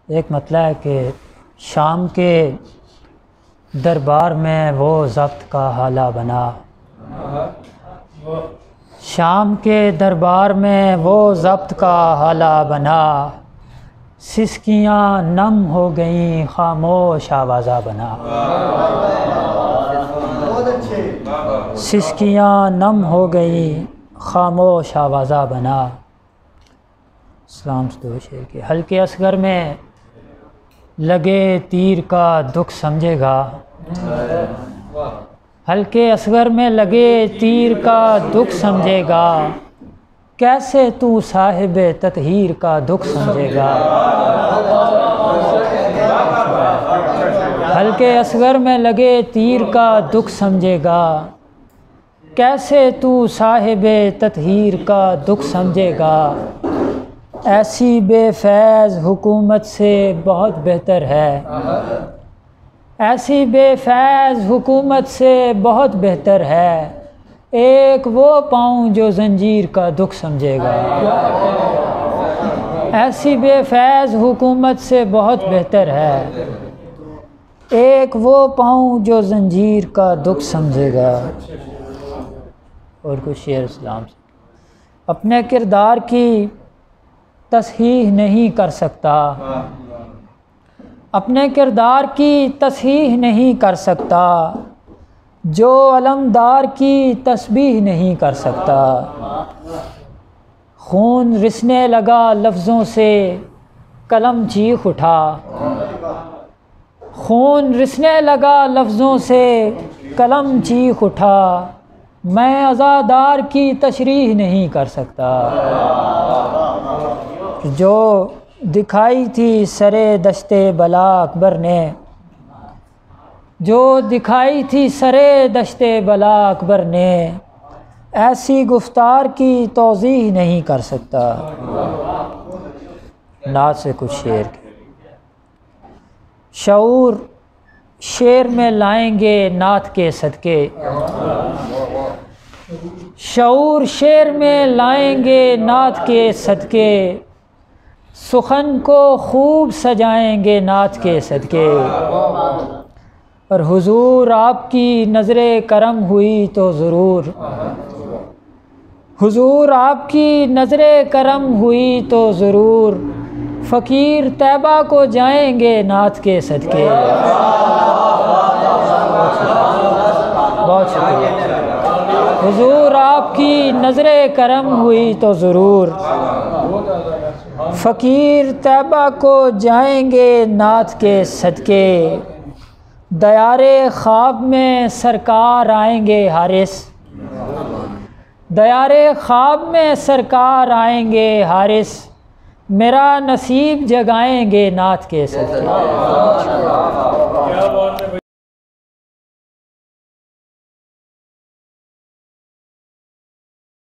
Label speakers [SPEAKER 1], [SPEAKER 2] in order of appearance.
[SPEAKER 1] एक मतलब है कि शाम के दरबार में वो ज़ब्त का हाला बना, शाम के दरबार में वो ज़ब्त का हाला बना, सिसकियाँ नम हो गईं खामोश आवाज़ा बना। सिसकियाँ नम हो गईं खामोश आवाज़ा बना। सलाम से दो शेर के। हल्के असगर में लगे तीर का दुख समझेगा, हल्के असगर में लगे तीर का दुख समझेगा, कैसे तू साहिबे ततहीर का दुख समझेगा। हल्के असगर में लगे तीर का दुख समझेगा, कैसे तू साहिबे ततहीर का दुख समझेगा। ऐसी बेफैज़ हुकूमत से बहुत बेहतर है, ऐसी बेफैज़ हुकूमत से बहुत बेहतर है, एक वो पाँव जो जंजीर का दुख समझेगा। ऐसी बेफैज़ हुकूमत से बहुत बेहतर है, एक वो पाँव जो जंजीर का दुख समझेगा। और कुछ शेर इस्लाम से। अपने किरदार की तस्हीह नहीं कर सकता, अपने किरदार की तस्हीह नहीं कर सकता, जो अलमदार की तस्बीह नहीं कर सकता। खून रिसने लगा लफ्ज़ों से कलम चीख उठा, खून रिसने लगा लफ्ज़ों से कलम चीख उठा, मैं अज़ादार की तशरीह नहीं कर सकता। जो दिखाई थी सरे दश्ते बला अकबर ने, जो दिखाई थी सरे दश्ते बला अकबर ने, ऐसी गुफ्तार की तौज़ीह नहीं कर सकता। नात से कुछ शेर के। शऊर शेर में लाएंगे नात के सदके, शऊर शेर में लाएंगे नात के सदके, सुखन को खूब सजाएंगे नात के सदके। और हुजूर आपकी नज़रे करम हुई तो ज़रूर, हुजूर आपकी नज़रे करम हुई तो ज़रूर, फ़कीर तैबा को जाएंगे नात के सदके। बहुत शुक्रिया। हुजूर आपकी नज़रे करम हुई तो ज़रूर, फ़कीर तैबा को जाएंगे नात के सदके। दयारे ख्वाब में सरकार आएंगे हारिस, दयारे ख्वाब में सरकार आएंगे हारिस, मेरा नसीब जगाएंगे नात के सदके।